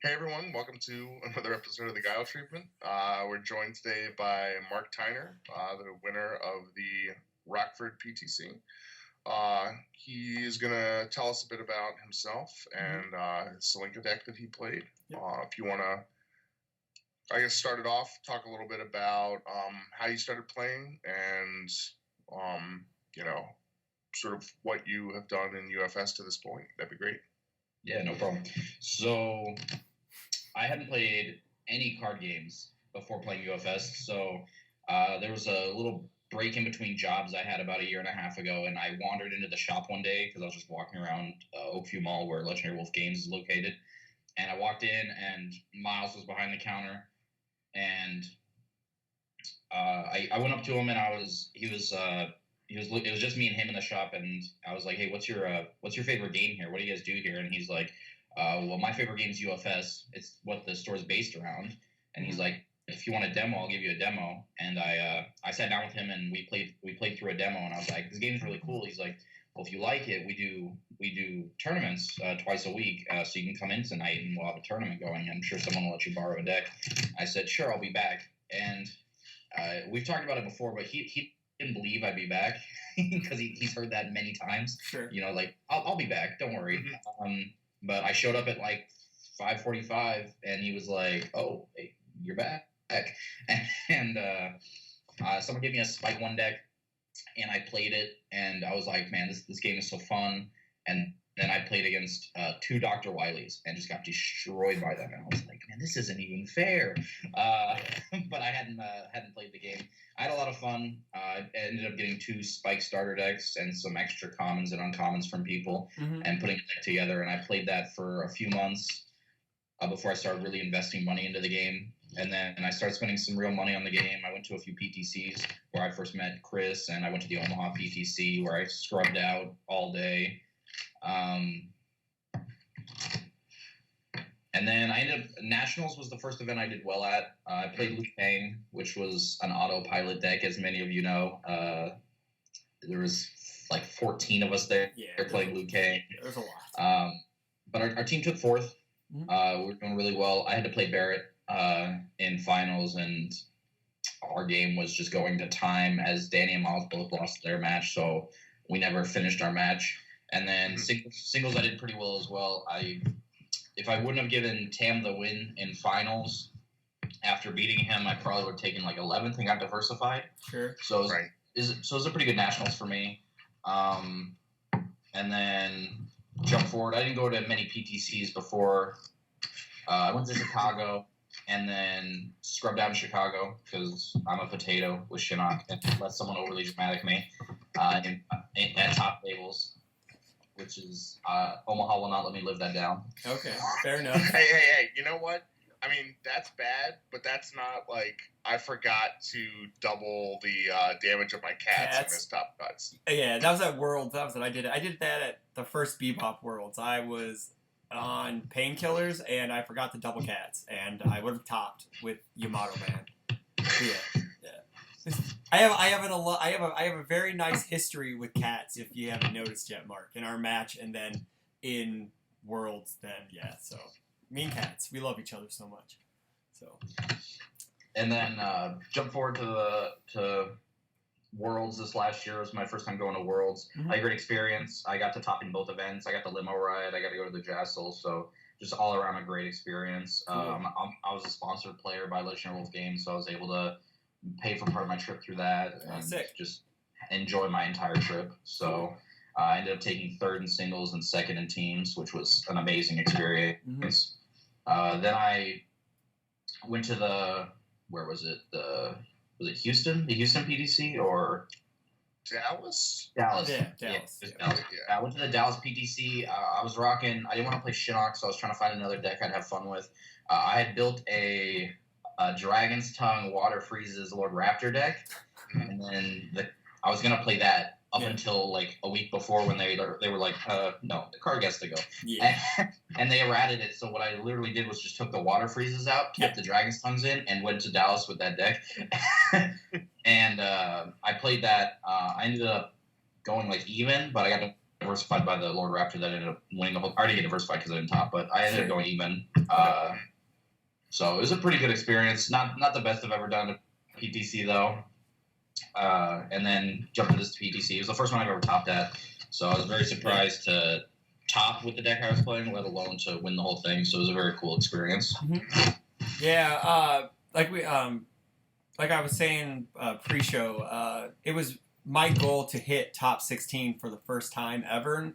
Hey everyone, welcome to another episode of the Guile Treatment. We're joined today by Mark Tyner, the winner of the Rockford PTC. He's going to tell us a bit about himself and his Selinka deck that he played. Yep. If you want to, I guess, start it off, talk a little bit about how you started playing and, sort of what you have done in UFS to this point. That'd be great. Yeah, no problem. So I hadn't played any card games before playing UFS, so there was a little break in between jobs I had about a year and a half ago, and I wandered into the shop one day because I was just walking around Oakview Mall where Legendary Wolf Games is located, and I walked in, and Miles was behind the counter, and I went up to him, and it was just me and him in the shop, and I was like, hey, what's your favorite game here? What do you guys do here? And he's like, well, my favorite game is UFS. It's what the store is based around. And he's like, if you want a demo, I'll give you a demo. And I sat down with him and we played through a demo, and I was like, this game is really cool. He's like, well, if you like it, we do tournaments twice a week, so you can come in tonight and we'll have a tournament going. I'm sure someone will let you borrow a deck. I said, sure, I'll be back. And we've talked about it before, but he didn't believe I'd be back because he's heard that many times. Sure. You know, like, I'll be back, don't worry. But I showed up at like 5:45, and he was like, oh, hey, you're back. And someone gave me a Spike 1 deck, and I played it, and I was like, man, this game is so fun. And then I played against 2 Dr. Wileys and just got destroyed by them. And I was like, man, this isn't even fair. But I hadn't played the game. I had a lot of fun. I ended up getting 2 Spike starter decks and some extra commons and uncommons from people and putting a deck together. And I played that for a few months before I started really investing money into the game. And then I started spending some real money on the game. I went to a few PTCs where I first met Chris, and I went to the Omaha PTC where I scrubbed out all day. And then I ended up, Nationals was the first event I did well at. I played Liu Kang, which was an autopilot deck, as many of you know. There was like 14 of us there playing Liu Kang. There's a lot. But our team took 4th. We were doing really well. I had to play Barrett in finals, and our game was just going to time as Danny and Miles both lost their match, so we never finished our match. And then singles I did pretty well as well. If I wouldn't have given Tam the win in finals after beating him, I probably would have taken like 11th and got diversified. Sure. So it was a pretty good nationals for me. And then jump forward. I didn't go to many PTCs before. I went to Chicago and then scrubbed out in Chicago because I'm a potato with Shinnok and let someone overly dramatic me at top tables. Which is, Omaha will not let me live that down. Okay, fair enough. Hey, you know what? I mean, that's bad, but that's not like, I forgot to double the damage of my cats in this top cuts. Yeah, that was at Worlds. That was what I did. I did that at the first Bebop Worlds. I was on painkillers, and I forgot to double cats, and I would have topped with Yamato Man. Yeah. I have a very nice history with cats, if you haven't noticed yet, Mark. In our match and then in Worlds, so me and cats, we love each other so much. So, and then jump forward to Worlds this last year. It was my first time going to Worlds. I had a great experience. I got to top in both events. I got the limo ride. I got to go to the Jassel. So just all around a great experience. Cool. I was a sponsored player by Legendary Wolf Games, so I was able to pay for part of my trip through that and just enjoy my entire trip. So I ended up taking 3rd in singles and 2nd in teams, which was an amazing experience. Then I went to where was it? Was it Houston? The Houston PTC or Dallas? Dallas. Yeah, Dallas. Yeah, Dallas. I went to the Dallas PTC. I was rocking. I didn't want to play Shinnok, so I was trying to find another deck I'd have fun with. I had built a Dragon's Tongue Water Freezes Lord Raptor deck, and then I was gonna play that up until like a week before when they were like, no, the card gets to go. Yeah. And they errated it. So what I literally did was just took the Water Freezes out, kept the Dragon's Tongues in, and went to Dallas with that deck. And I played that. I ended up going like even, but I got diversified by the Lord Raptor that ended up winning the whole. I already get diversified because I didn't top, but I ended up going even. So it was a pretty good experience. Not the best I've ever done at PTC though. And then jumped to this PTC. It was the first one I've ever topped at. So I was very surprised to top with the deck I was playing, let alone to win the whole thing. So it was a very cool experience. Mm-hmm. Yeah, like I was saying pre-show, it was my goal to hit top 16 for the first time ever,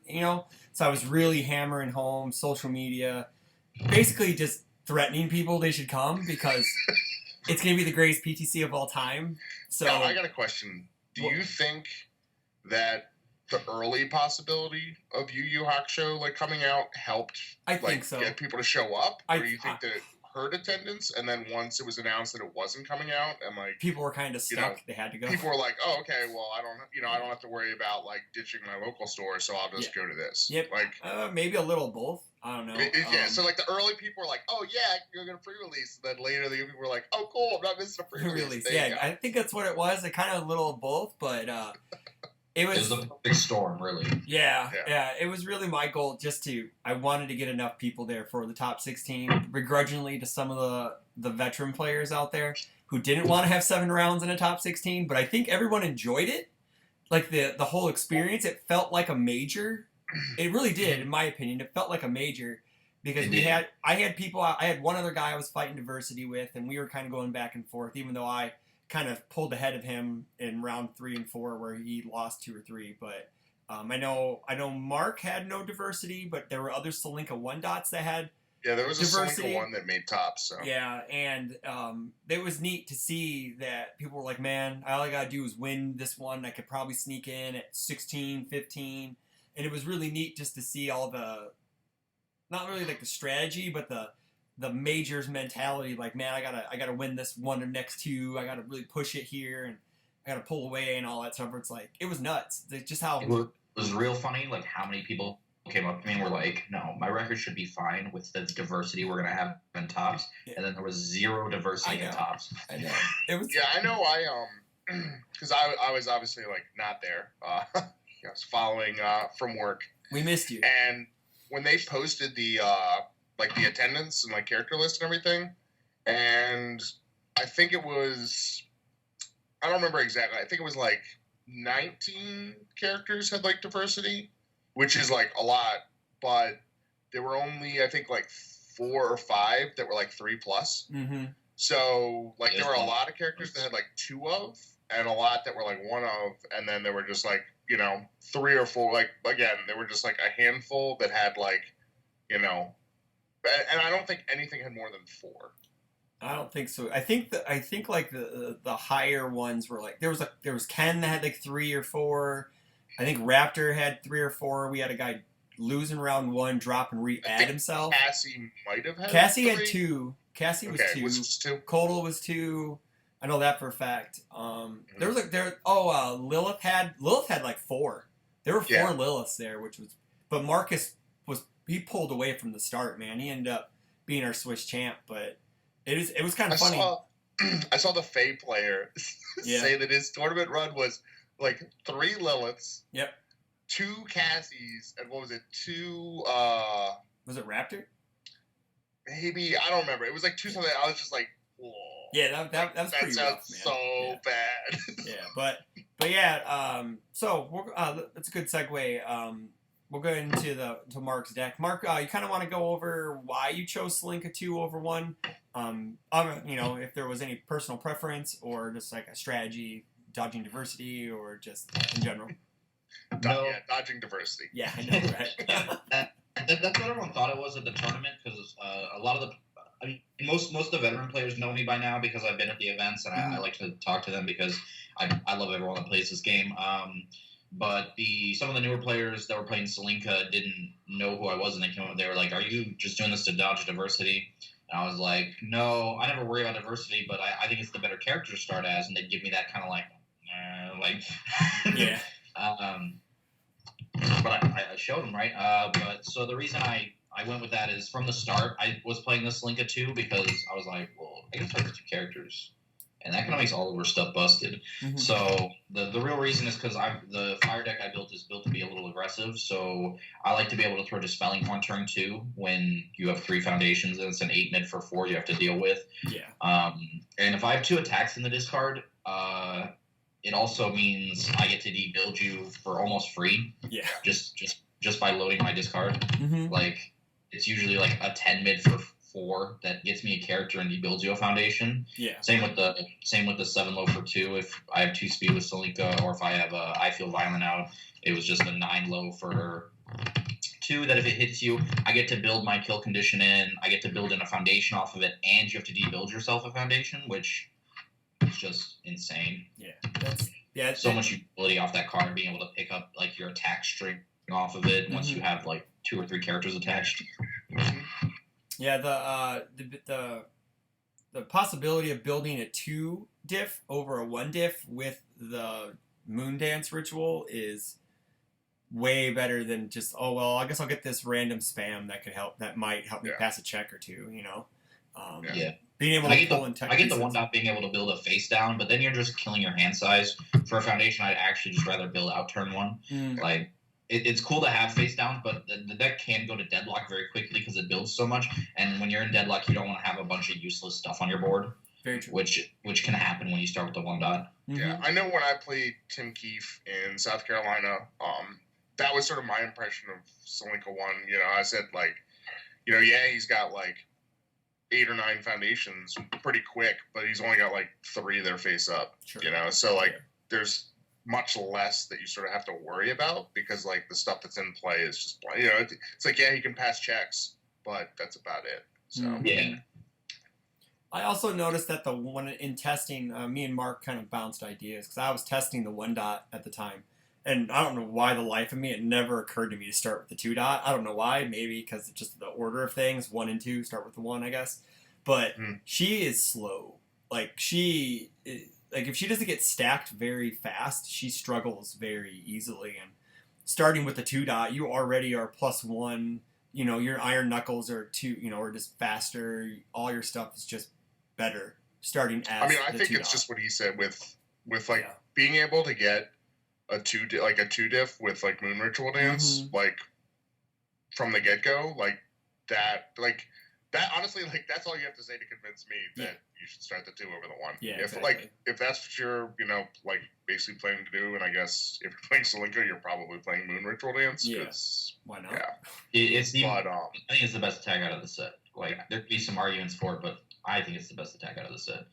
So I was really hammering home social media, basically just threatening people they should come because it's going to be the greatest PTC of all time. So now, I got a question. Do you think that the early possibility of Yu Yu Hakusho like coming out helped think so. Get people to show up? Or do you think that it hurt attendance, and then once it was announced that it wasn't coming out, and like people were kind of stuck, they had to go. People were like, "Oh, okay, well, I don't have to worry about like ditching my local store, so I'll just go to this." Yep. Like maybe a little both. I don't know. Yeah. So like the early people were like, "Oh yeah, you're gonna pre-release," and then later the people were like, "Oh cool, I'm not missing a pre-release." Yeah, I think that's what it was. It kind of a little of both, but it was a big storm, really. Yeah. It was really my goal I wanted to get enough people there for the top 16, begrudgingly to some of the veteran players out there who didn't want to have 7 rounds in a top 16, but I think everyone enjoyed it. Like the whole experience, it felt like a major. It really did, in my opinion. It felt like a major because I had one other guy I was fighting diversity with, and we were kind of going back and forth, even though I kind of pulled ahead of him in round 3 and 4 where he lost 2 or 3. But I know Mark had no diversity, but there were other Salinka 1 dots that had there was diversity. A Salinka 1 that made tops. So. Yeah, and it was neat to see that people were like, man, all I got to do is win this one. I could probably sneak in at 16, 15. And it was really neat just to see all not really like the strategy, but the majors mentality, like, man, I gotta win this one or next 2. I gotta really push it here, and I gotta pull away and all that stuff. It's like it was nuts. Just how it was real funny, like how many people came up to me and were like, "No, my record should be fine with the diversity we're gonna have in tops," and then there was 0 diversity in tops. I know. It was. Yeah, I know. Because I was obviously like not there. I was following from work. We missed you. And when they posted the the attendance and like character list and everything, and I think it was, I don't remember exactly. I think it was like 19 characters had like diversity, which is like a lot, but there were only I think like 4 or 5 that were like 3+. Mm-hmm. So like there were a lot of characters that had like 2 of, and a lot that were like 1 of, and then there were just like 3 or 4. Like again, there were just like a handful that had like and I don't think anything had more than 4. I don't think so. I think like the higher ones were like there was Ken that had like 3 or 4. I think Raptor had 3 or 4. We had a guy lose in round 1, drop and re-add himself. Cassie might have had. Cassie 3? had 2. Cassie was 2. Was it 2? Kodal was 2. I know that for a fact. There was like Lilith had like 4. There were 4 Liliths there, but Marcus he pulled away from the start, man. He ended up being our Swiss champ, but it was kind of funny. I saw the Fae player say that his tournament run was like 3 Liliths. Yep. 2 Cassies, and what was it? 2 was it Raptor? Maybe, I don't remember. It was like 2 something. I was just like, whoa. Yeah, that was pretty rough, man. So bad. Yeah, but yeah. So that's a good segue. We'll go into to Mark's deck. Mark, you kind of want to go over why you chose Salinka 2 over 1. If there was any personal preference or just like a strategy, dodging diversity, or just in general. Dodging diversity. Yeah, I know, right? That's what everyone thought it was at the tournament, because a lot of most of the veteran players know me by now because I've been at the events, and I like to talk to them because I love everyone that plays this game. But some of the newer players that were playing Salinka didn't know who I was, and they were like, "Are you just doing this to dodge diversity?" And I was like, "No, I never worry about diversity, but I think it's the better character to start as." And they'd give me that kind of yeah. But I showed them, right? But so the reason I went with that is from the start I was playing this Salinka 2 because I was like, well, I can play with 2 characters. And that kind of makes all of our stuff busted. Mm-hmm. So the real reason is because the fire fire deck I built is built to be a little aggressive, so I like to be able to throw Dispelling on turn 2 when you have 3 foundations and it's an 8 mid for 4 you have to deal with. Yeah. And if I have 2 attacks in the discard, it also means I get to debuild you for almost free. Yeah. Just by loading my discard. Mm-hmm. Like, it's usually like a 10 mid for 4 that gets me a character and debuilds you a foundation. Yeah. Same with the 7 low for 2 if I have 2 speed with Solinka, or if I have I Feel Violent out, it was just a 9 low for 2 that if it hits you, I get to build my kill condition in, I get to build in a foundation off of it, and you have to debuild yourself a foundation, which is just insane. Yeah. So much utility off that card, being able to pick up like your attack string off of it once you have like 2 or 3 characters attached. Yeah, the possibility of building a 2 diff over a 1 diff with the Moon Dance ritual is way better than just, oh well, I guess I'll get this random spam that might help me pass a check or 2, you know. Being able to pull in tech. I get the 1-dot being able to build a face down, but then you're just killing your hand size. For a foundation, I'd actually just rather build out turn 1. Like, it's cool to have face downs, but the deck can go to deadlock very quickly because it builds so much. And when you're in deadlock, you don't want to have a bunch of useless stuff on your board. Very true. Which can happen when you start with the 1-dot. Yeah, I know when I played Tim Keefe in South Carolina, that was sort of my impression of Solinka 1. You know, I said, like, you know, yeah, he's got, like, 8 or 9 foundations pretty quick, but he's only got, like, 3 that are face up, you know? So, like, there's much less that you sort of have to worry about because, like, the stuff that's in play is just, you know, it's like, yeah, he can pass checks, but that's about it. So, yeah. I also noticed that the one in testing, me and Mark kind of bounced ideas because I was testing the 1-dot at the time. And I don't know why the life of me, it never occurred to me to start with the 2-dot. I don't know why. Maybe because it's just the order of things. 1 and 2 start with the 1, I guess. But she is slow. Like, if she doesn't get stacked very fast, she struggles very easily. And starting with the 2-dot, you already are +1. You know, your Iron Knuckles are 2, you know, are just faster. All your stuff is just better starting as I mean, I think 2-dot. it's just what he said with like being able to get a 2 diff with like Moon Ritual Dance like from the get go, like that honestly, like that's all you have to say to convince me that you should start the 2 over the 1. Yeah, if if that's what you're, you know, like basically planning to do, and I guess if you're playing Solinka, you're probably playing Moon Ritual Dance. Why not? I think it's the best attack out of the set. Like, there'd be some arguments for it, but I think it's the best attack out of the set.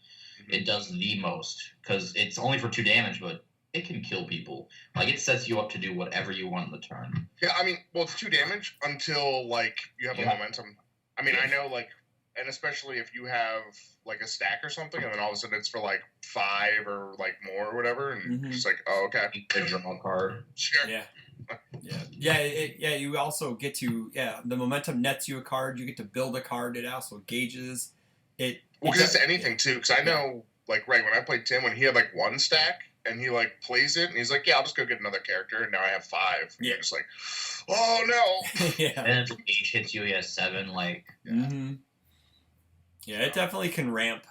It does the most because it's only for 2 damage, but it can kill people. Like, it sets you up to do whatever you want in the turn. Yeah, I mean, well, it's 2 damage until, like, you have a momentum. I mean, I know, like, and especially if you have, like, a stack or something, and then all of a sudden it's for, like, 5 or, like, more or whatever, and you're just like, oh, okay. You can draw a card. Sure. You also get to, the momentum nets you a card. You get to build a card. It also gauges it. Well, because it's anything, too, because I know, like, right, when I played Tim, when he had, like, 1 stack, and he, like, plays it, and he's like, yeah, I'll just go get another character, and now I have 5. And you're just like, oh, no! And if the gauge hits you, he has 7, like... Yeah, it definitely can ramp.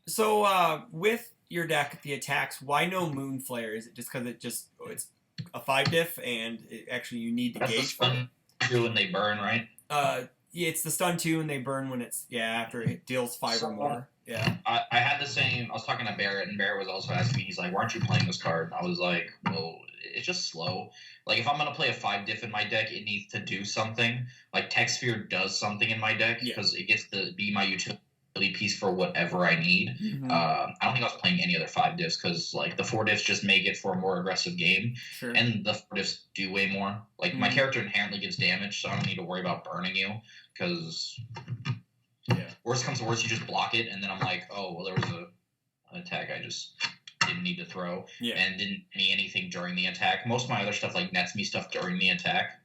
So, with your deck, the attacks, why no Moonflare? Is it just because it's a 5 diff, and you need the gauge for it? That's the stun 2 when they burn, right? It's the stun 2 and they burn when it's, after it deals 5 or more. Yeah. I had the same. I was talking to Barrett, and Barrett was also asking me. He's like, "Why aren't you playing this card?" I was like, "Well, it's just slow. Like, if I'm gonna play a 5 diff in my deck, it needs to do something. Like, Tech Sphere does something in my deck because it gets to be my utility piece for whatever I need. I don't think I was playing any other 5 diffs because, like, the 4 diffs just make it for a more aggressive game, and the 4 diffs do way more. Like, my character inherently gives damage, so I don't need to worry about burning you because. Worst comes to worst, you just block it, and then I'm like, oh, well, there was an attack I just didn't need to throw, and didn't need anything during the attack. Most of my other stuff, like, nets me stuff during the attack.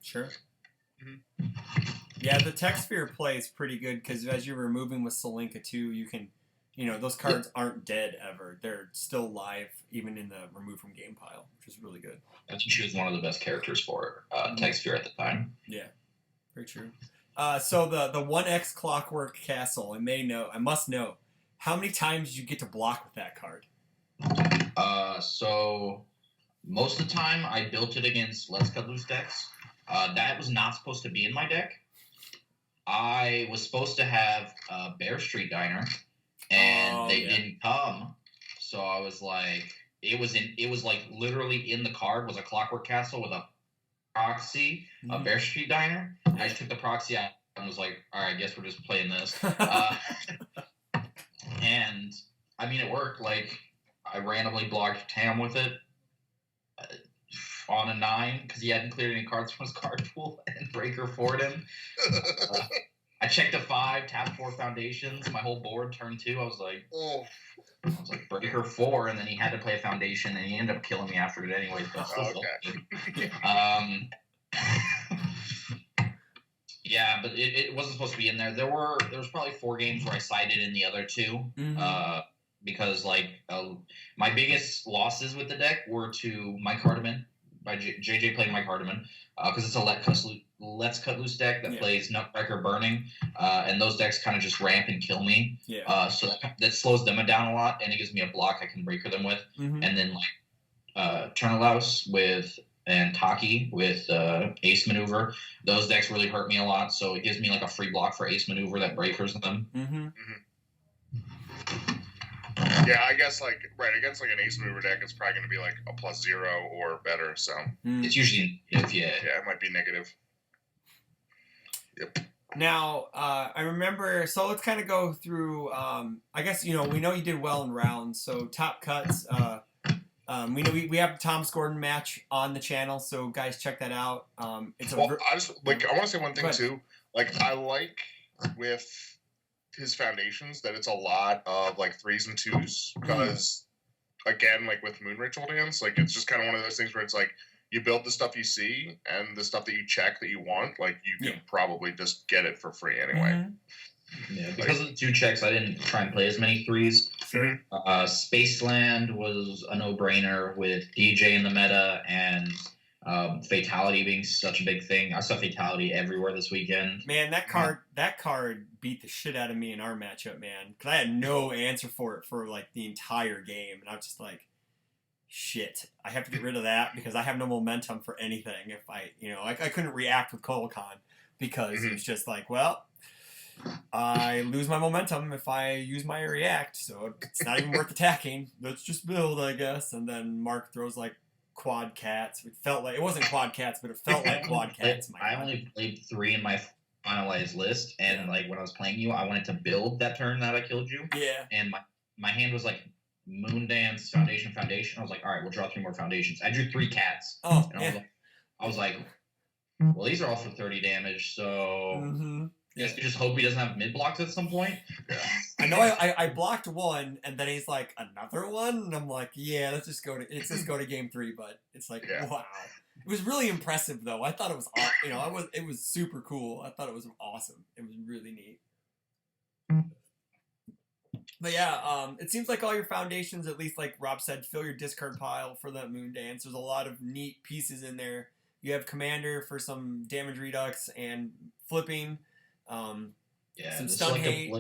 Yeah, the Tech Sphere play is pretty good, because as you're removing with Solinka, too, you can, those cards aren't dead ever. They're still live, even in the remove from game pile, which is really good. I think she was one of the best characters for Tech Sphere at the time. Yeah, very true. So the 1X Clockwork Castle, I must know, how many times did you get to block with that card? So Most of the time, I built it against Let's Cut Loose decks. That was not supposed to be in my deck. I was supposed to have Bear Street Diner, and they didn't come. So I was like, it was like literally in the card was a Clockwork Castle with a proxy, a Bear Street Diner. I just took the proxy out and was like, all right, I guess we're just playing this. And I mean, it worked. Like, I randomly blocked Tam with it on a 9 because he hadn't cleared any cards from his card pool and Breaker forward him. I checked a 5, tapped 4 foundations. My whole board turned 2. I was like, Breaker 4, and then he had to play a foundation, and he ended up killing me after it anyways. But yeah, but it wasn't supposed to be in there. There was probably 4 games where I sided in the other 2. Because like my biggest losses with the deck were to Mike Hardiman by JJ playing Mike Hardiman because it's a Let's Cut Loose deck that plays Nutcracker Burning, and those decks kind of just ramp and kill me. So that slows them down a lot, and it gives me a block I can breaker them with. And then like Turnilaus and Taki with Ace Maneuver. Those decks really hurt me a lot, so it gives me like a free block for Ace Maneuver that breakers them. Yeah, I guess against like an Ace Maneuver deck, it's probably going to be like a +0 or better. So it's usually yeah, it might be negative. Yep. Now, I remember. So let's kind of go through. I guess we know you did well in rounds. So top cuts. We know we have Tom's Gordon match on the channel, so guys check that out. I want to say one thing too. Like I like with his foundations that it's a lot of like 3s and 2s because again, like with Moon Ritual Dance, like it's just kind of one of those things where it's like you build the stuff you see and the stuff that you check that you want, like you can probably just get it for free anyway. Yeah, because of the 2 checks, I didn't try and play as many 3s. Spaceland was a no-brainer with DJ in the meta and Fatality being such a big thing. I saw Fatality everywhere this weekend. Man, that card beat the shit out of me in our matchup, man. Because I had no answer for it for like the entire game, and I was just like, shit, I have to get rid of that because I have no momentum for anything. If I couldn't react with Kolokon because it was just like, well, I lose my momentum if I use my react, so it's not even worth attacking. Let's just build, I guess. And then Mark throws like quad cats. It felt like it wasn't quad cats, but it felt like quad cats. I only played 3 in my finalized list, and like when I was playing you, I wanted to build that turn that I killed you. Yeah. And my hand was like Moon Dance, Foundation. I was like, all right, we'll draw 3 more foundations. I drew 3 cats. Oh, and I was like, well, these are all for 30 damage, so. Yes, you just hope he doesn't have mid blocks at some point. I know I blocked 1, and then he's like, another one? And I'm like, yeah, let's just go to game 3, but it's like, wow. It was really impressive, though. I thought it was, it was super cool. I thought it was awesome. It was really neat. But yeah, it seems like all your foundations, at least like Rob said, fill your discard pile for that Moon Dance. There's a lot of neat pieces in there. You have Commander for some damage redux and flipping. Some stun hate.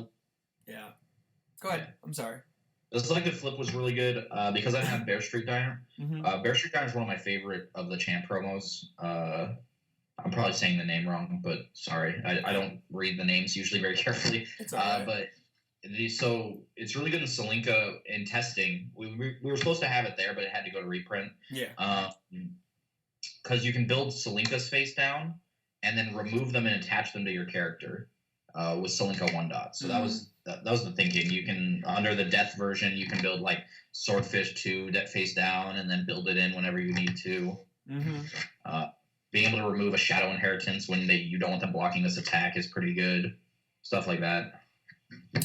Yeah. Go ahead. I'm sorry. The selective flip was really good because I didn't have Bear Street Diner. Bear Street Diner is one of my favorite of the champ promos. I'm probably saying the name wrong, but sorry. I don't read the names usually very carefully. It's all right. But so it's really good in Selinka in testing. We were supposed to have it there, but it had to go to reprint. Yeah. Because you can build Selinka's face down and then remove them and attach them to your character with Selinka 1 dot. So that was the thinking. You can, under the death version, you can build like Swordfish 2 that face down and then build it in whenever you need to. Being able to remove a Shadow Inheritance when you don't want them blocking this attack is pretty good. Stuff like that.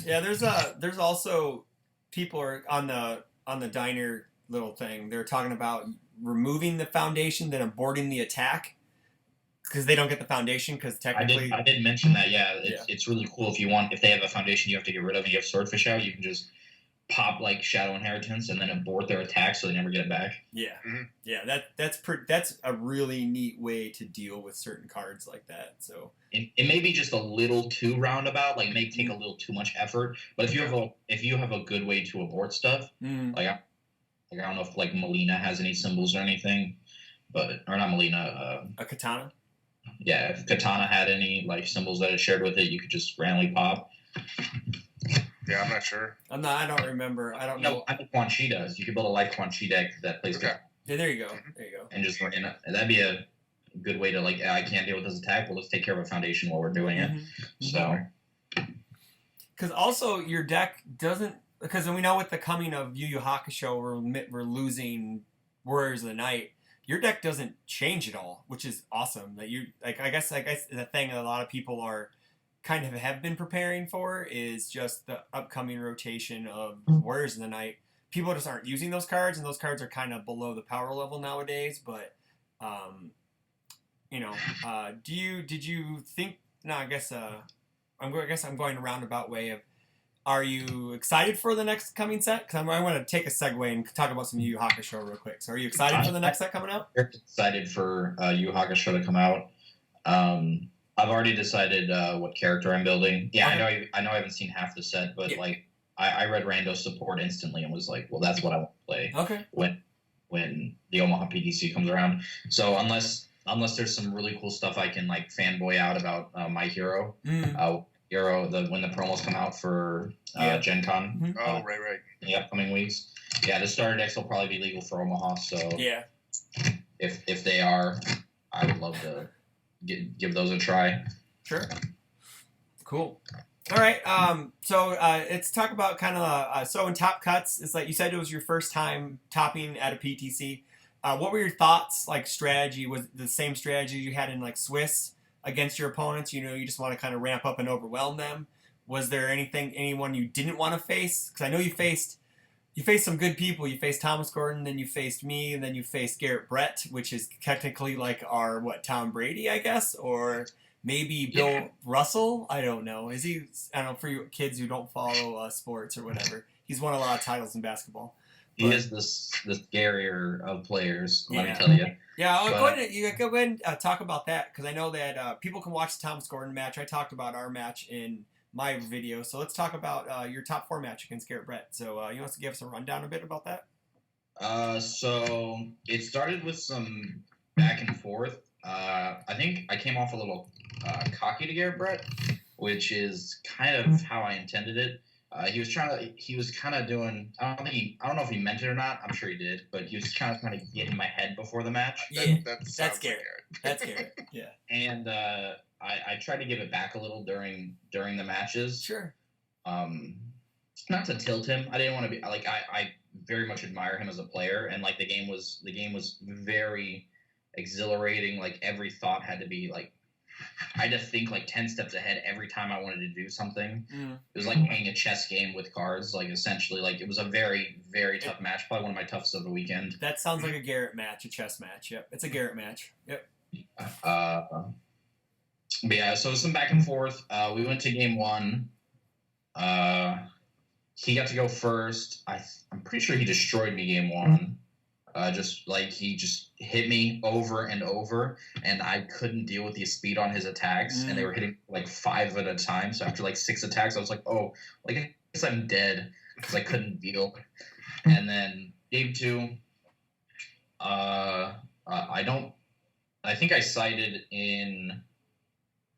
Yeah, there's also people are on the diner little thing. They're talking about removing the foundation, then aborting the attack. Because they don't get the foundation, because technically... I did mention that, yeah. It's really cool if they have a foundation you have to get rid of and you have Swordfish out, you can just pop, like, Shadow Inheritance and then abort their attack so they never get it back. Yeah. Yeah, that's a really neat way to deal with certain cards like that, so... It may be just a little too roundabout, like, it may take a little too much effort, but if you have a good way to abort stuff, like, Like, I don't know if like Melina has any symbols or anything, or not Melina. A katana. Yeah, if Katana had any like symbols that it shared with it, you could just randomly pop. Yeah, I'm not sure. I don't remember. I don't know. I think Quan Chi does. You could build a light Quan Chi deck that plays Okay. Yeah, there you go. There you go. and just run it. That'd be a good way to like. I can't deal with this attack. Well, let's take care of a foundation while we're doing it. So. Because also your deck doesn't. Because we know with the coming of Yu Yu Hakusho, we're losing Warriors of the Night. Your deck doesn't change at all, which is awesome. That you like. I guess the thing that a lot of people are kind of have been preparing for is just the upcoming rotation of Warriors of the Night. People just aren't using those cards, and those cards are kind of below the power level nowadays. But did you think? No, I guess I'm going a roundabout way of. Are you excited for the next coming set? Because I want to take a segue and talk about some Yu Yu Hakusho real quick. So are you excited for the next set coming out? I'm excited for Yu Yu Hakusho to come out. I've already decided what character I'm building. Yeah, okay. I know I haven't seen half the set, but like I read Rando's support instantly and was like, well, that's what I want to play. Okay. When the Omaha PTC comes around. So unless there's some really cool stuff I can like fanboy out about my hero. When the promos come out for Gen Con. Right. In the upcoming weeks. Yeah, the starter decks will probably be legal for Omaha. So yeah, if they are, I would love to give those a try. Sure. Cool. All right. So let's talk about kind of so in top cuts. It's like you said it was your first time topping at a PTC. What were your thoughts? Like strategy was the same strategy you had in like Swiss against your opponents? You know, you just want to kind of ramp up and overwhelm them. Was there anyone you didn't want to face? Because I know you faced some good people. You faced Thomas Gordon, then you faced me, and then you faced Garrett Brett, which is technically like our Tom Brady, I guess, or maybe Bill Russell. I don't know. Is he? I don't know, for you kids who don't follow sports or whatever. He's won a lot of titles in basketball. He is the scarier of players. Let me tell you. Yeah, go ahead and talk about that, because I know that people can watch the Thomas Gordon match. I talked about our match in my video, so let's talk about your top 4 match against Garrett Brett. So you want to give us a rundown a bit about that? So it started with some back and forth. I think I came off a little cocky to Garrett Brett, which is kind of how I intended it. He was kind of doing, I don't know if he meant it or not. I'm sure he did, but he was kind of trying to get in my head before the match. Yeah, that's Garrett. That's Garrett. Yeah. And I tried to give it back a little during the matches. Sure. Not to tilt him. I didn't want to be like I very much admire him as a player, and like the game was very exhilarating. Like every thought had to be like, I had to think like 10 steps ahead every time I wanted to do something. It was like playing a chess game with cards. Like essentially, like it was a very, very tough match. Probably one of my toughest of the weekend. That sounds like a Garrett match, a chess match. Yep, it's a Garrett match. Yep. But yeah, so some back and forth. We went to game 1. He got to go first. I'm pretty sure he destroyed me game 1. He just hit me over and over, and I couldn't deal with the speed on his attacks, and they were hitting like 5 at a time. So after like 6 attacks, I was like, oh, like I guess I'm dead because I couldn't deal. And then game 2, I think I sided in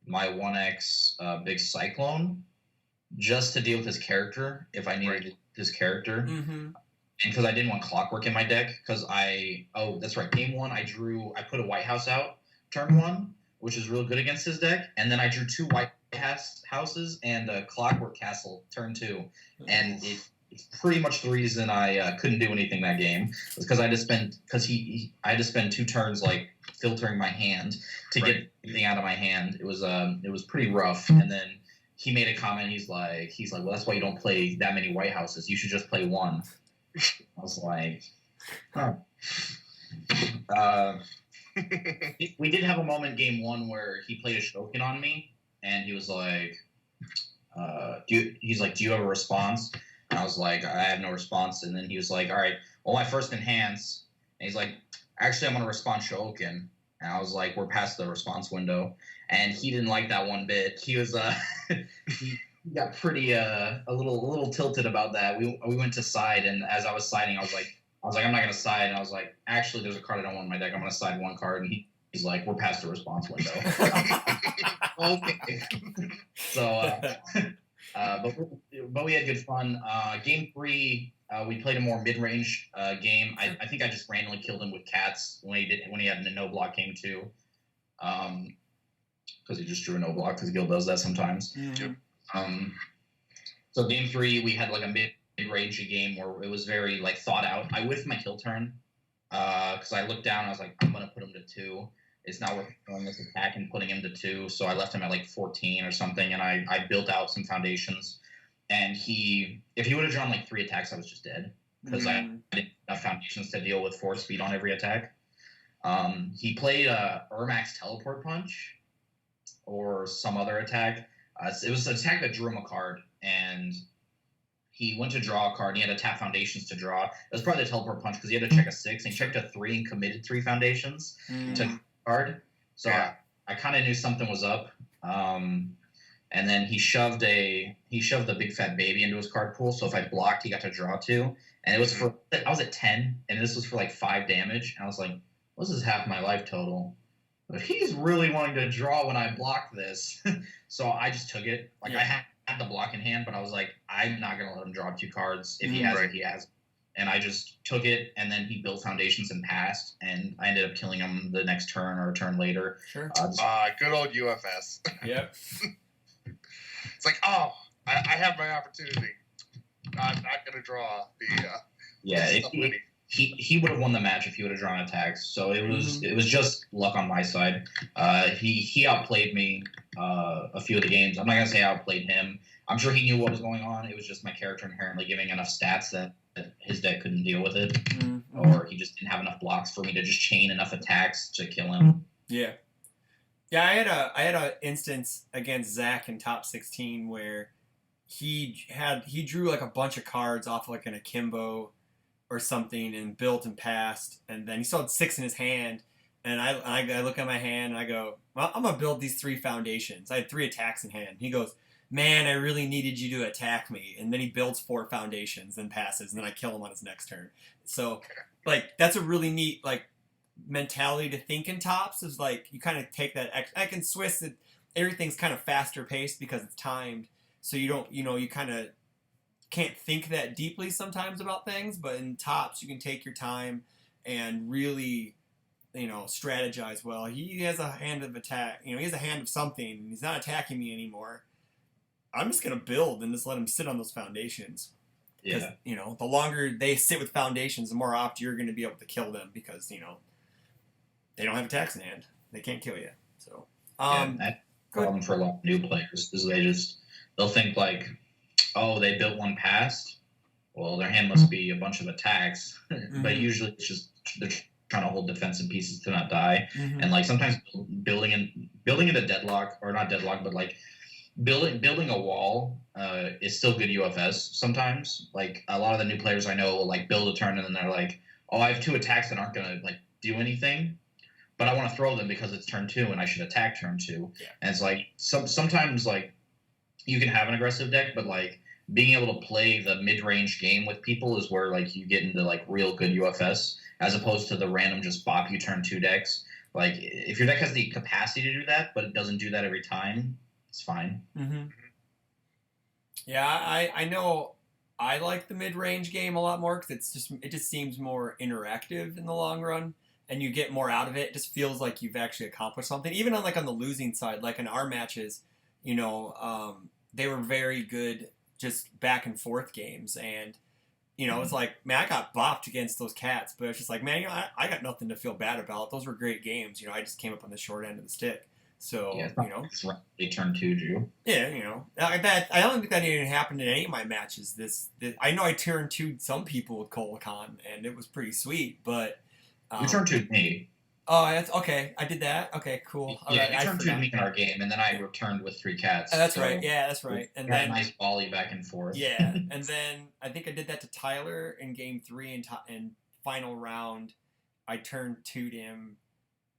my 1X Big Cyclone just to deal with his character if I needed his character. And because I didn't want Clockwork in my deck, because that's right, game 1 I put a White House out turn 1, which is real good against his deck, and then I drew 2 White Houses and a Clockwork Castle turn 2, and it's pretty much the reason I couldn't do anything that game was because I had to spend 2 turns like filtering my hand to get anything out of my hand. It was pretty rough, and then he made a comment. He's like, well, that's why you don't play that many White Houses. You should just play 1. I was like, huh. We did have a moment game 1 where he played a Shokin on me, and he was like, do you have a response? And I was like, I have no response. And then he was like, all right, well, my first enhance. And he's like, actually, I'm going to respond Shokin. And I was like, we're past the response window. And he didn't like that one bit. He was, he got pretty, a little tilted about that. We went to side, and as I was siding, I was like, I was like, I'm not gonna side, and I was like, actually, there's a card I don't want in my deck. I'm gonna side one card, and he's like, we're past the response window. Okay. So, but we had good fun. Game 3, we played a more mid-range game. I think I just randomly killed him with cats when he had a no block game 2, because he just drew a no block because Guile does that sometimes. Mm-hmm. So game 3, we had like a mid-range game where it was very like thought out. I whiffed my kill turn because I looked down. I was like, I'm gonna put him to 2. It's not worth throwing this attack and putting him to 2. So I left him at like 14 or something, and I built out some foundations. And if he would have drawn like 3 attacks, I was just dead because I didn't have enough foundations to deal with 4 speed on every attack. He played Ermac's Teleport Punch or some other attack. It was an attack that drew him a card, and he went to draw a card, and he had to tap foundations to draw. It was probably the Teleport Punch because he had to check a 6, and he checked a 3 and committed 3 foundations to card. So yeah. I kind of knew something was up. And then he shoved the big fat baby into his card pool. So if I blocked, he got to draw 2. And it was I was at 10, and this was for like 5 damage. And I was like, this is half my life total. But he's really wanting to draw when I block this. So I just took it. Like I had the block in hand, but I was like, I'm not going to let him draw 2 cards. If he has it, he has it. And I just took it, and then he built foundations and passed, and I ended up killing him the next turn or a turn later. Sure. Good old UFS. Yep. It's like, I have my opportunity. I'm not going to draw the... He would have won the match if he would have drawn attacks. So it was just luck on my side. He outplayed me a few of the games. I'm not going to say I outplayed him. I'm sure he knew what was going on. It was just my character inherently giving enough stats that his deck couldn't deal with it. Or he just didn't have enough blocks for me to just chain enough attacks to kill him. Yeah. Yeah, I had a instance against Zach in top 16 where he drew like a bunch of cards off like an akimbo or something and built and passed, and then he still had 6 in his hand, and I look at my hand and I go, well, I'm gonna build these 3 foundations. I had 3 attacks in hand. He goes, man, I really needed you to attack me, and then he builds 4 foundations and passes, and then I kill him on his next turn. So like that's a really neat like mentality to think in tops, is like you kind of take that I can Swiss that everything's kind of faster paced because it's timed, so you don't you kind of can't think that deeply sometimes about things, but in tops you can take your time and really strategize well. He has a hand of attack, he has a hand of something, and he's not attacking me anymore. I'm just gonna build and just let him sit on those foundations. Yeah. The longer they sit with foundations, the more often you're going to be able to kill them because they don't have attacks in hand. They can't kill you. So that's a problem for a lot of new players is they'll think like, oh, they built one past. Well, their hand must be a bunch of attacks, but usually it's just they're trying to hold defensive pieces to not die. And like sometimes building into deadlock, or not deadlock, but like building a wall is still good UFS sometimes. Like a lot of the new players I know will like build a turn and then they're like, oh, I have 2 attacks that aren't gonna like do anything, but I want to throw them because it's turn 2 and I should attack turn 2. Yeah. And it's like sometimes like you can have an aggressive deck, but like being able to play the mid-range game with people is where like you get into like real good UFS, as opposed to the random just bop you turn 2 decks. Like if your deck has the capacity to do that, but it doesn't do that every time, it's fine. Yeah, I know I like the mid-range game a lot more because it just seems more interactive in the long run, and you get more out of it. It just feels like you've actually accomplished something. Even on the losing side, like in our matches, they were very good, just back and forth games, and it's like, man, I got bopped against those cats, but it's just like, man, I got nothing to feel bad about. Those were great games. I just came up on the short end of the stick. So, they turn 2 Drew. Yeah, I don't think that even happened in any of my matches. I know I turned 2 some people with Colicon, and it was pretty sweet, but you turned 2 me. Oh, that's okay. I did that. Okay, cool. Yeah, you turned 2 me in our game, and then I returned with 3 cats. That's right. Yeah, that's right. And then nice volley back and forth. Yeah, and then I think I did that to Tyler in game 3 and final round. I turned 2'd him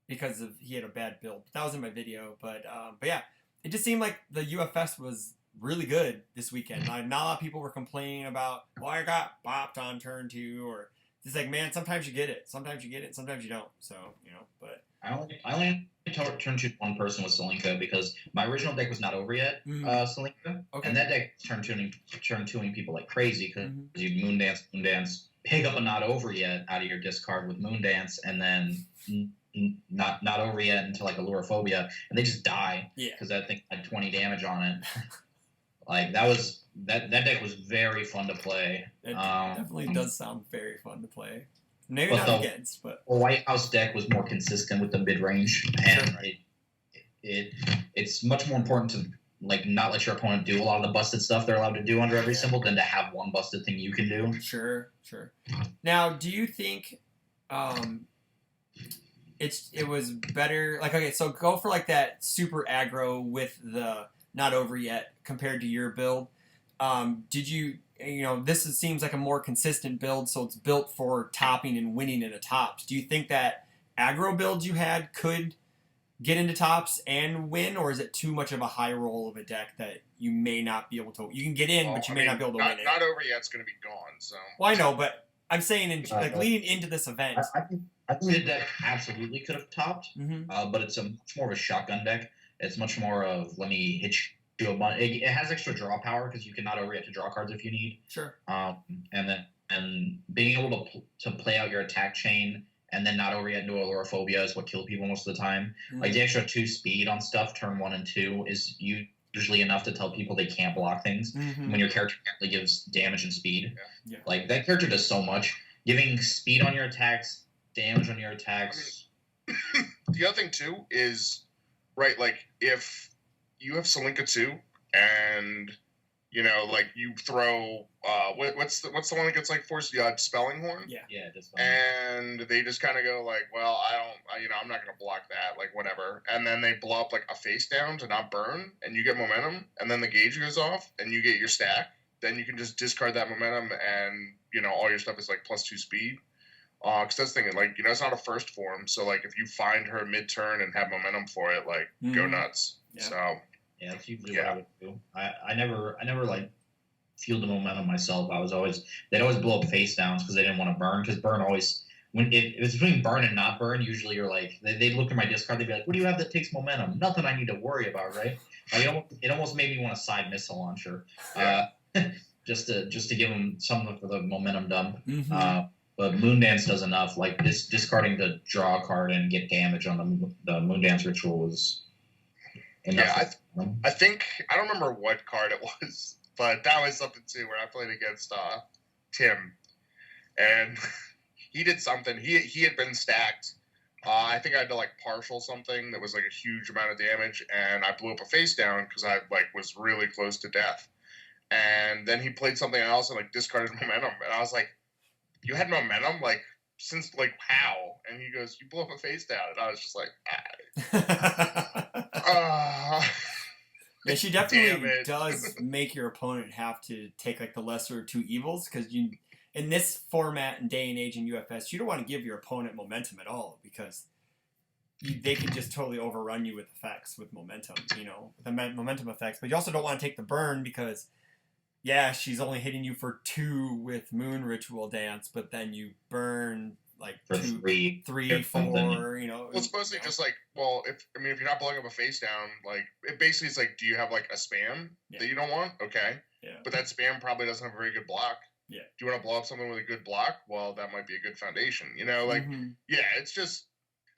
because he had a bad build. That was in my video, but yeah, it just seemed like the UFS was really good this weekend. Not a lot of people were complaining about, well, I got bopped on turn 2, or it's like, man, sometimes you get it, sometimes you don't. So but I only turned to one person with Selinka because my original deck was not over yet, Selinka. Okay. And that deck turn tuning people like crazy because you'd Moon Dance, pick up a not over yet out of your discard with Moon Dance, and then not over yet into like Alurophobia, and they just die because that thing had 20 damage on it. Like that deck was very fun to play. It definitely does sound very fun to play. Maybe not against, but the White House deck was more consistent with the mid range, and it's much more important to like not let your opponent do a lot of the busted stuff they're allowed to do under every symbol than to have one busted thing you can do. Sure. Now, do you think it was better? Like, okay, so go for like that super aggro with the not over yet compared to your build. Did you? This seems like a more consistent build, so it's built for topping and winning in a tops. Do you think that aggro build you had could get into tops and win, or is it too much of a high roll of a deck that you may not be able to? You can get in, but you may not be able to win it. Not over yet. It's going to be gone. So. Well, I know, but I'm saying leading into this event. I think the deck absolutely could have topped, but it's a much more of a shotgun deck. It's much more of let me hit you a bunch. It has extra draw power because you can not overreact to draw cards if you need. Sure. And being able to play out your attack chain and then not overreact into Alurophobia is what kills people most of the time. Like the extra 2 speed on stuff, turn 1 and 2 is usually enough to tell people they can't block things when your character actually gives damage and speed. Yeah. Like that character does so much. Giving speed on your attacks, damage on your attacks. The other thing too is right, like if you have Selinka 2 and like you throw what's the one that gets like forced Spelling Horn? Yeah, and they just kind of go like, well, I'm not gonna block that, like whatever, and then they blow up like a face down to not burn, and you get momentum, and then the gauge goes off, and you get your stack. Then you can just discard that momentum, and all your stuff is like +2 speed. Because that's the thing, like it's not a first form, so like if you find her mid-turn and have momentum for it, like go nuts. Yeah. So. Yeah, that's usually what I would do. I never like feel the momentum myself. They'd always blow up face downs because they didn't want to burn. Because burn always when it was between burn and not burn. Usually you're like they'd look at my discard. They'd be like, "What do you have that takes momentum? Nothing I need to worry about, right?" Like it almost made me want a side missile launcher, just to give them something for the momentum dump. But Moondance does enough. Like discarding the draw card and get damage on the Moondance ritual was. Enough. Yeah, I think I don't remember what card it was, but that was something too where I played against Tim, and he did something. He had been stacked. I think I had to like partial something that was like a huge amount of damage, and I blew up a face down because I like was really close to death. And then he played something else and like discarded momentum, and I was like, "You had momentum, like since like how?" And he goes, "You blew up a face down," and I was just like, Yeah, she definitely does make your opponent have to take like the lesser of 2 evils because in this format and day and age in UFS, you don't want to give your opponent momentum at all because they can just totally overrun you with effects with momentum, the momentum effects. But you also don't want to take the burn because, she's only hitting you for 2 with Moon Ritual Dance, but then you burn like for 3, 4, Well, it's mostly just like, if you're not blowing up a face down, like it basically is like, do you have like a spam that you don't want? Okay. Yeah. But that spam probably doesn't have a very good block. Yeah. Do you want to blow up something with a good block? Well, that might be a good foundation. It's just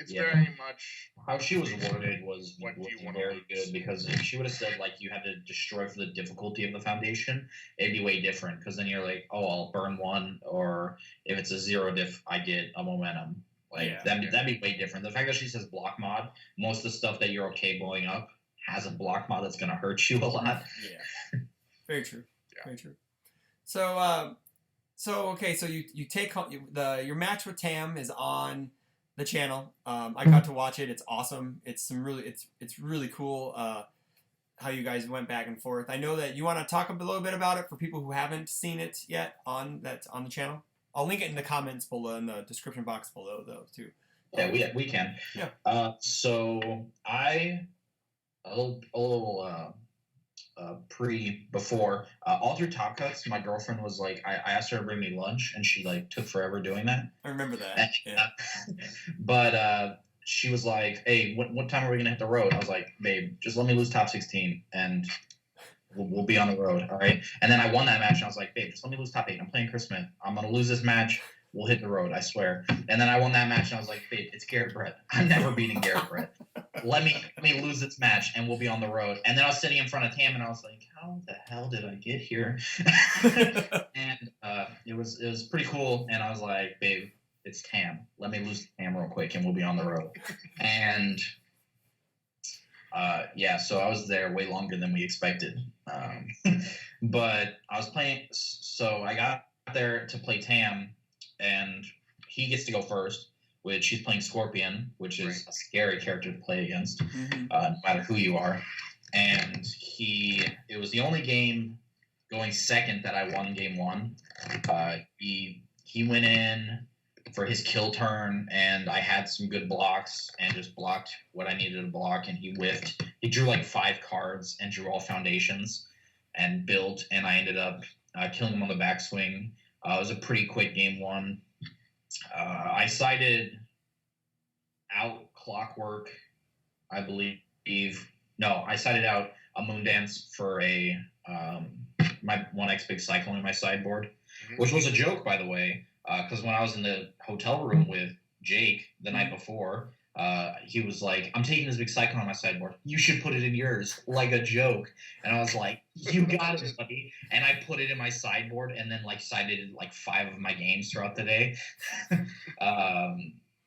very much how she was worded was very good because if she would have said like you had to destroy for the difficulty of the foundation, it'd be way different because then you're like, oh, I'll burn 1, or if it's a 0 diff, I get a momentum. Like that'd be way different. The fact that she says block mod, most of the stuff that you're okay blowing up has a block mod that's gonna hurt you a lot. Yeah, very true. Yeah. Very true. So okay, so you take your match with Tam is on the channel. I got to watch it. It's awesome. It's really cool how you guys went back and forth. I know that you want to talk a little bit about it for people who haven't seen it yet on the channel. I'll link it in the comments below, in the description box below, though, too. Yeah, we can. Yeah. So a little before all through Top Cuts. My girlfriend was like, I asked her to bring me lunch, and she like took forever doing that. I remember that. And, Yeah. But she was like, "Hey, what time are we gonna hit the road?" I was like, "Babe, just let me lose top 16, and we'll be on the road, all right?" And then I won that match, and I was like, "Babe, just let me lose top 8. I'm playing Chris Smith. I'm gonna lose this match. We'll hit the road, I swear." And then I won that match, and I was like, "Babe, it's Garrett Brett. I'm never beating Garrett Brett. Let me lose this match, and we'll be on the road." And then I was sitting in front of Tam, and I was like, "How the hell did I get here?" And it was pretty cool. And I was like, "Babe, it's Tam. Let me lose Tam real quick, and we'll be on the road." And yeah, so I was there way longer than we expected. But I was playing, so I got there to play Tam, and he gets to go first, which he's playing Scorpion, which is a scary character to play against, no matter who you are. And it was the only game going second that I won game 1. He went in for his kill turn, and I had some good blocks and just blocked what I needed to block, and he whiffed. He drew like 5 cards and drew all foundations and built, and I ended up killing him on the backswing. It was a pretty quick game 1. I sided out Clockwork, I believe. No, I sided out a Moondance for my 1x Big Cyclone in my sideboard, which was a joke, by the way, because when I was in the hotel room with Jake the night before, he was like, "I'm taking this Big Cyclone on my sideboard. You should put it in yours," like a joke. And I was like, "You got it, buddy." And I put it in my sideboard, and then like sided like 5 of my games throughout the day.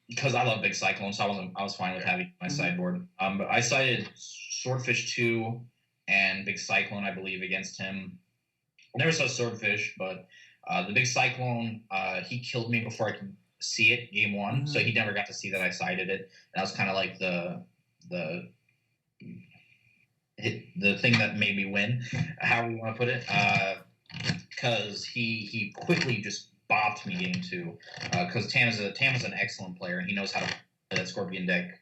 Because I love Big Cyclone, so I was fine with having my sideboard. But I sided Swordfish 2 and Big Cyclone, I believe, against him. I never saw Swordfish, but the Big Cyclone, he killed me before I could see it game 1, so he never got to see that I sided it. And that was kind of like the thing that made me win, however you want to put it, because he quickly just bopped me game 2, because Tam is an excellent player, and he knows how to play that Scorpion deck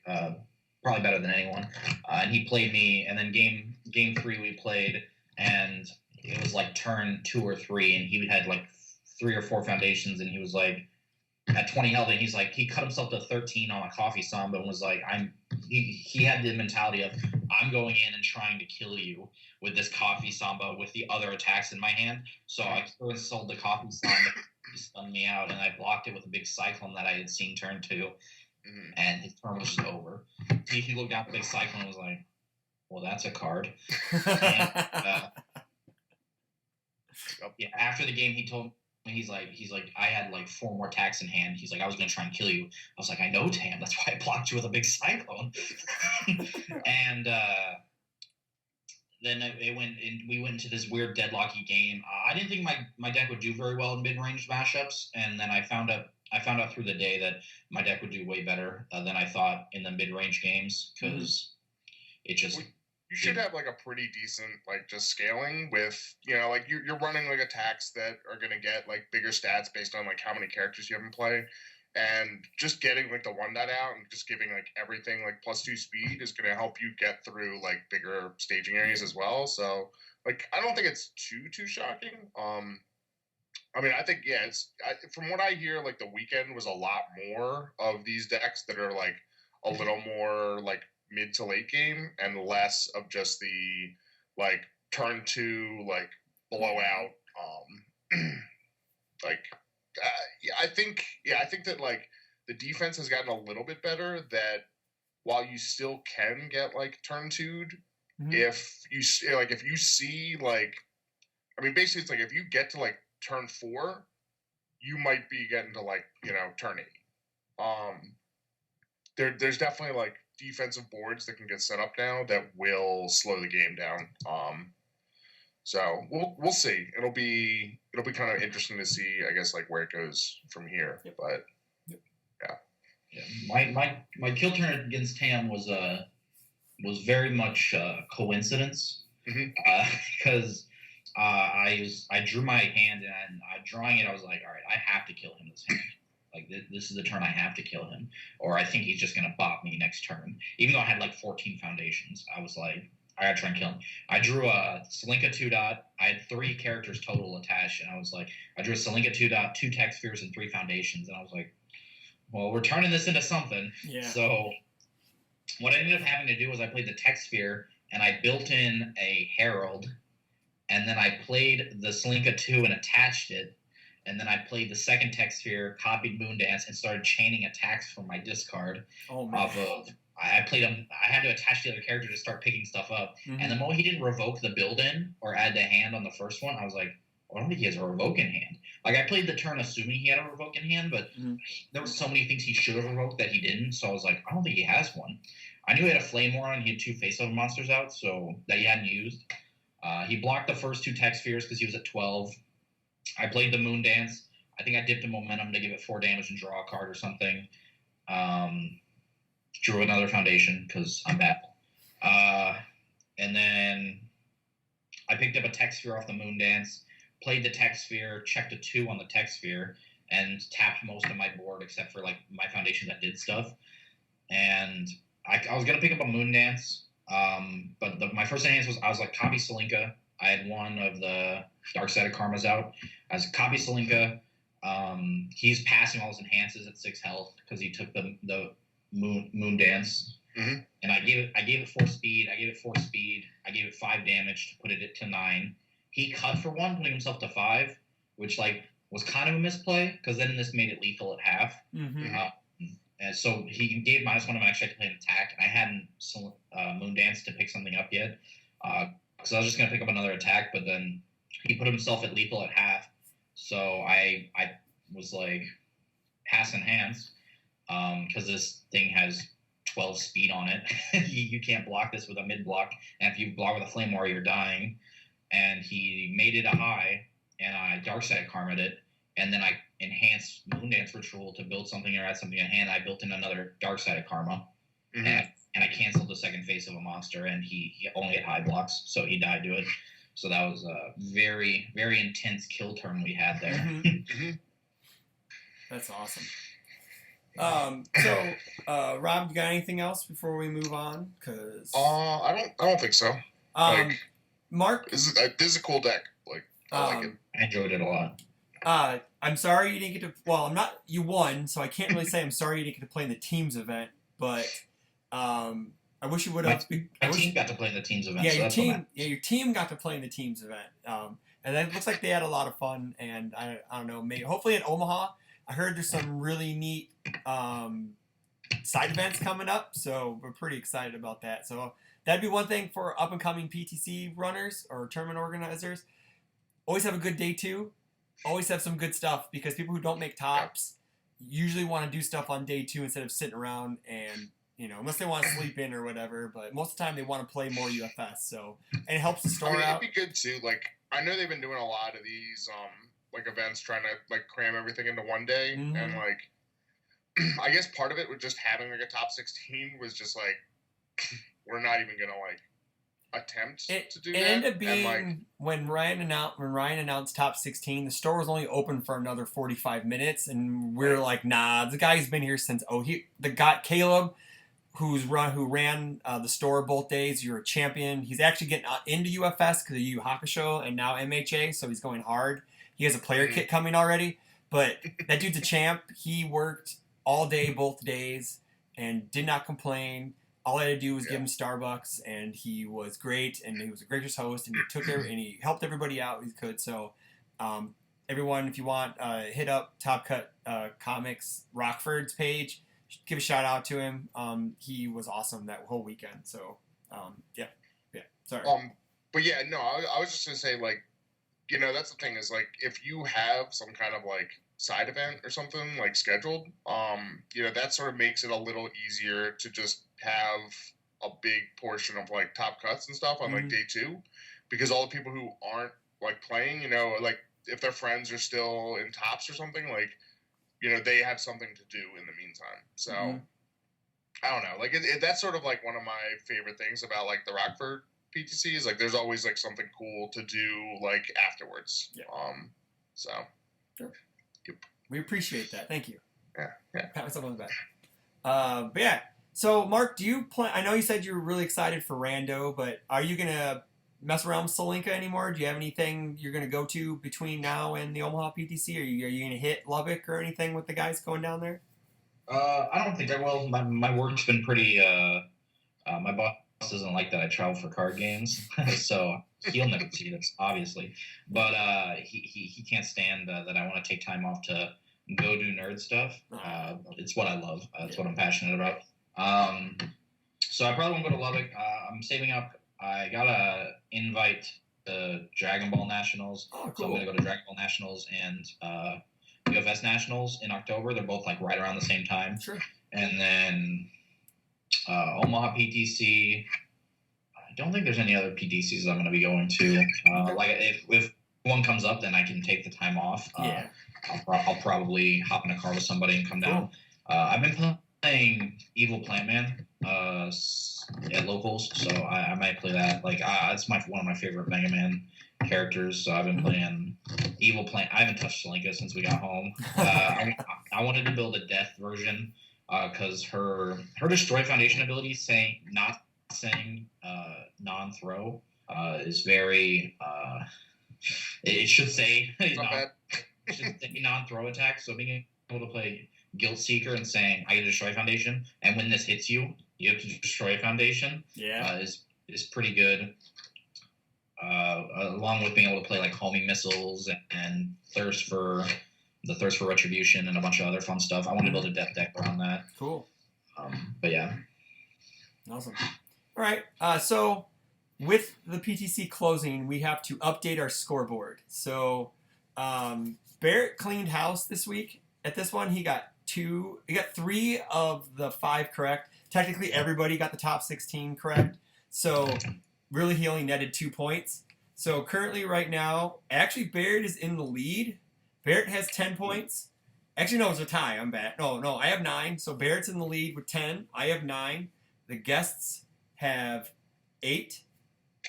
probably better than anyone. And he played me, and then game 3 we played, and it was like turn 2 or 3, and he had like 3 or 4 foundations, and he was like at 20 health, and he's like, he cut himself to 13 on a coffee samba and was like, he had the mentality of, "I'm going in and trying to kill you with this coffee samba with the other attacks in my hand." So I sold the coffee samba. He stunned me out, and I blocked it with a Big Cyclone that I had seen turn 2, and his turn was just over. He looked down at the Big Cyclone and was like, "Well, that's a card." And, yeah, after the game, he told me, he's like, "I had like 4 more attacks in hand." He's like, "I was going to try and kill you." I was like, "I know, Tam. That's why I blocked you with a Big Cyclone." And then we went into this weird deadlocky game. I didn't think my deck would do very well in mid-range mashups, and then I found out through the day that my deck would do way better than I thought in the mid-range games, because it just... You should have like a pretty decent like just scaling with, like you're running like attacks that are gonna get like bigger stats based on like how many characters you have in play, and just getting like the 1 dot out and just giving like everything like +2 speed is gonna help you get through like bigger staging areas as well. So like I don't think it's too shocking. I mean, I think from what I hear, like the Weekend was a lot more of these decks that are like a little more like mid to late game, and less of just the like turn 2 like blowout. I think that like the defense has gotten a little bit better. That while you still can get like turn 2'd, if you see like, I mean, basically it's like if you get to like turn 4, you might be getting to like turn 8. There's definitely like defensive boards that can get set up now that will slow the game down. So we'll see. It'll be kind of interesting to see, I guess, like where it goes from here. Yep. But yeah. My kill turn against Tam was very much coincidence, because I drew my hand, and drawing it, I was like, all right, I have to kill him this hand. Like, this is the turn I have to kill him, or I think he's just going to bop me next turn. Even though I had like 14 foundations, I was like, I gotta try and kill him. I drew a Slinka 2-dot. I had 3 characters total attached, and I was like, I drew a Slinka 2-dot, 2 tech spheres, and 3 foundations, and I was like, well, we're turning this into something. Yeah. So what I ended up having to do was I played the tech sphere, and I built in a Herald, and then I played the Slinka 2 and attached it, and then I played the second tech sphere, copied Moondance, and started chaining attacks from my discard off of. I played him. I had to attach the other character to start picking stuff up, and the moment he didn't revoke the build-in or add the hand on the first one, I was like, I don't think he has a revoke in hand. Like, I played the turn assuming he had a revoke in hand, but there were so many things he should have revoked that he didn't, so I was like, I don't think he has one. I knew he had a Flame War and he had 2 face-up monsters out, so that he hadn't used. He blocked the first 2 tech spheres because he was at 12. I played the Moondance. I think I dipped a momentum to give it 4 damage and draw a card or something. Drew another foundation because I'm bad. And then I picked up a tech sphere off the Moondance, played the tech sphere, checked a 2 on the tech sphere, and tapped most of my board except for like my foundation that did stuff. And I was gonna pick up a Moondance, but my first enhance was I was like copy Salinka. I had one of the Dark Side of Karma's out. I was copy Salinka. He's passing all his enhances at 6 health because he took the Moondance. And I gave it 4 speed. I gave it 4 speed. I gave it 5 damage to put it to 9. He cut for 1, putting himself to 5, which like was kind of a misplay because then this made it lethal at half. And so he gave -1 of actually to play an attack, and I hadn't Moondance to pick something up yet. Because I was just gonna pick up another attack, but then he put himself at lethal at half. So I was like passing hands because this thing has 12 speed on it. you can't block this with a mid block, and if you block with a Flame Warrior, you're dying. And he made it a high, and I Dark Side Karma'd it, and then I enhanced Moondance Ritual to build something or add something in hand. I built in another Dark Side of Karma, and I canceled the second face of a monster, and he only had high blocks, so he died to it. So that was a very, very intense kill turn we had there. That's awesome. So, Rob, you got anything else before we move on? Cause I don't think so. Mark, this is a cool deck. Like, I like it. I enjoyed it a lot. I'm sorry you didn't get to. Well, I'm not. You won, so I can't really say I'm sorry you didn't get to play in the teams event. But I wish you would have. My team got to play in the teams event. Yeah, so your team got to play in the teams event. And it looks like they had a lot of fun. And I don't know, maybe hopefully in Omaha, I heard there's some really neat side events coming up. So we're pretty excited about that. So that'd be one thing for up and coming PTC runners or tournament organizers. Always have a good day 2. Always have some good stuff because people who don't make tops usually want to do stuff on day 2 instead of sitting around and, you know, unless they want to sleep in or whatever. But most of the time they want to play more UFS. So, and it helps the store out. It'd be good too. Like, I know they've been doing a lot of these, like events trying to like cram everything into one day. And like, I guess part of it with just having like a top 16 was just like, we're not even going to like attempt to do that. It ended up being when Ryan announced top 16, the store was only open for another 45 minutes, and we're like, nah, the guy's been here since Caleb, who ran the store both days. You're a champion. He's actually getting into UFS because of Yu Hakusho and now MHA, so he's going hard. He has a player kit coming already, but that dude's a champ. He worked all day both days and did not complain. All I had to do was give him Starbucks, and he was great, and he was a gracious host, and he helped everybody out he could. So, everyone, if you want, hit up Top Cut Comics Rockford's page. Give a shout out to him. He was awesome that whole weekend. So, yeah. Sorry. But yeah, no, I was just gonna say, like, you know, that's the thing is like if you have some kind of like side event or something like scheduled, you know, that sort of makes it a little easier to just have a big portion of like top cuts and stuff on like day 2, because all the people who aren't like playing, you know, like if their friends are still in tops or something, like, you know, they have something to do in the meantime. So I don't know, like that's sort of like one of my favorite things about like the Rockford PTC is like there's always like something cool to do like afterwards. So sure. We appreciate that. Thank you. Yeah. Pat myself on the back. But yeah, So, Mark, do you plan? I know you said you were really excited for Rando, but are you gonna mess around with Solinka anymore? Do you have anything you're gonna go to between now and the Omaha PTC? Are you gonna hit Lubbock or anything with the guys going down there? I don't think I will. My work's been pretty. My boss doesn't like that I travel for card games, so he'll never see this, obviously. But he can't stand that I want to take time off to go do nerd stuff. It's what I love. It's what I'm passionate about. So I probably won't go to Lubbock. I'm saving up. I got a invite to Dragon Ball Nationals, Oh, so I'm cool. gonna go to Dragon Ball Nationals and UFS Nationals in October. They're both like right around the same time. Sure. And then Omaha PTC. I don't think there's any other PTCs I'm going to be going to. Like if one comes up, then I can take the time off. Yeah. I'll probably hop in a car with somebody and come down. I've been playing Evil Plant Man at locals, so I might play that. Like it's one of my favorite Mega Man characters. So I've been playing Evil Plant. I haven't touched Selinka since we got home. I wanted to build a death version because her Destroy Foundation ability saying non-throw is very. It should say non-throw attack. So being able to play Guilt Seeker and saying I get to destroy Foundation, and when this hits you, you have to destroy Foundation. Yeah. Is pretty good. Along with being able to play like homing missiles and Thirst for Retribution and a bunch of other fun stuff. I want to build a death deck around that. Cool. But yeah. Awesome. All right. So with the PTC closing, we have to update our scoreboard. So Barrett cleaned house this week. At this one, he got 3 of the 5 correct. Technically, everybody got the top 16 correct. So really, he only netted 2 points. So currently, right now, actually, Barrett is in the lead. Barrett has 10 points. Actually, no, it's a tie. I'm bad. No, I have 9. So Barrett's in the lead with 10. I have 9. The guests have 8.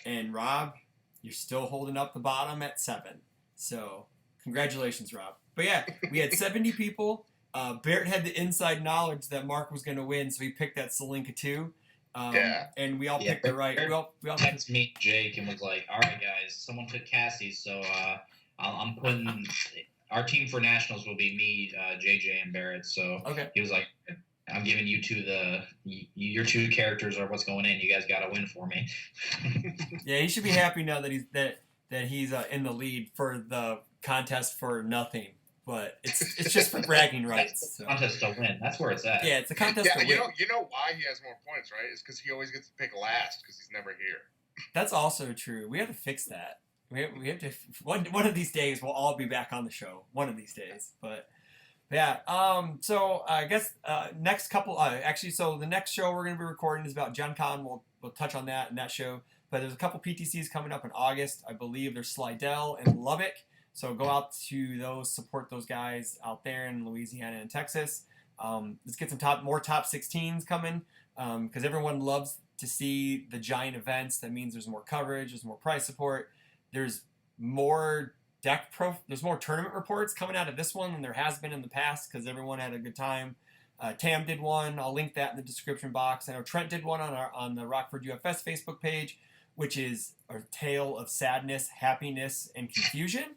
And Rob, you're still holding up the bottom at 7. So congratulations, Rob. But yeah, we had 70 people. Barrett had the inside knowledge that Mark was going to win, so he picked that Solinka too. And we all picked the right. We all texted me, Jake, and was like, "All right, guys, someone took Cassie, so I'm putting our team for nationals will be me, JJ, and Barrett." So he was like, "I'm giving you your 2 characters are what's going in. You guys got to win for me." Yeah, he should be happy now that he's in the lead for the contest for nothing. But it's just for bragging rights. So. Contest to win. That's where it's at. Yeah, it's a contest to win. You know why he has more points, right? It's because he always gets to pick last because he's never here. That's also true. We have to fix that. We have to. One of these days, we'll all be back on the show. One of these days, but yeah. So I guess next couple. Actually, so the next show we're going to be recording is about Gen Con. We'll touch on that in that show. But there's a couple PTCs coming up in August. I believe there's Slidell and Lubbock. So go out to those, support those guys out there in Louisiana and Texas. Let's get some more top 16s coming because everyone loves to see the giant events. That means there's more coverage, there's more price support, there's more there's more tournament reports coming out of this one than there has been in the past because everyone had a good time. Tam did one. I'll link that in the description box. I know Trent did one on the Rockford UFS Facebook page, which is a tale of sadness, happiness, and confusion.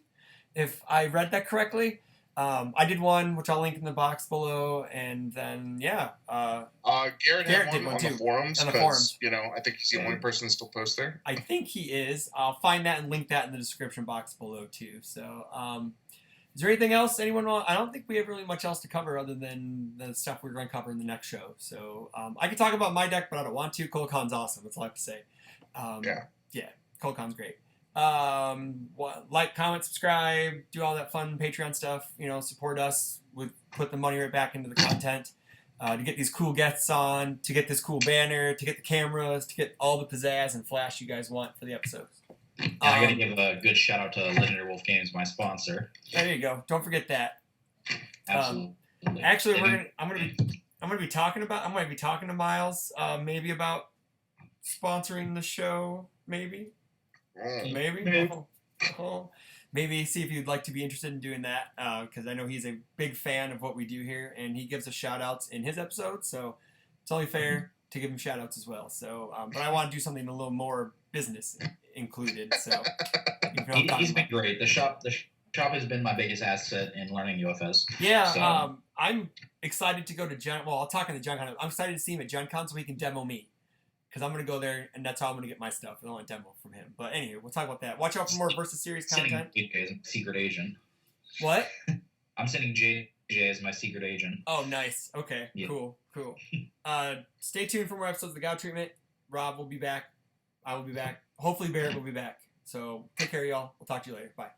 If I read that correctly, I did one, which I'll link in the box below, and then Garrett did one on the forums because I think he's the only person that still posts there. I think he is. I'll find that and link that in the description box below too. So, is there anything else anyone want? I don't think we have really much else to cover other than the stuff we're going to cover in the next show. So, I could talk about my deck, but I don't want to. Colcon's awesome. That's all I have to say. Yeah, Colcon's great. Like, comment, subscribe, do all that fun Patreon stuff, support us put the money right back into the content, to get these cool guests on, to get this cool banner, to get the cameras, to get all the pizzazz and flash you guys want for the episodes. I gotta give a good shout out to Linear Wolf Games, my sponsor. There you go. Don't forget that. Absolutely. Actually, I'm gonna be talking to Miles, maybe about sponsoring the show, maybe. Maybe see if you'd like to be interested in doing that, because I know he's a big fan of what we do here, and he gives us shout outs in his episodes. So it's only fair to give him shout outs as well. So, but I want to do something a little more business included. So he's been great. The shop has been my biggest asset in learning UFS. Yeah, So, I'm excited to go to Gen. Well, I'll talk in the Gen Con. I'm excited to see him at Gen Con so he can demo me. Because I'm going to go there, and that's how I'm going to get my stuff. I don't want a demo from him. But anyway, we'll talk about that. Watch out for more Versus Series content. JJ as my secret agent. What? I'm sending JJ as my secret agent. Oh, nice. Okay, Yeah. Cool. Stay tuned for more episodes of The Guile Treatment. Rob will be back. I will be back. Hopefully, Barrett will be back. So take care, y'all. We'll talk to you later. Bye.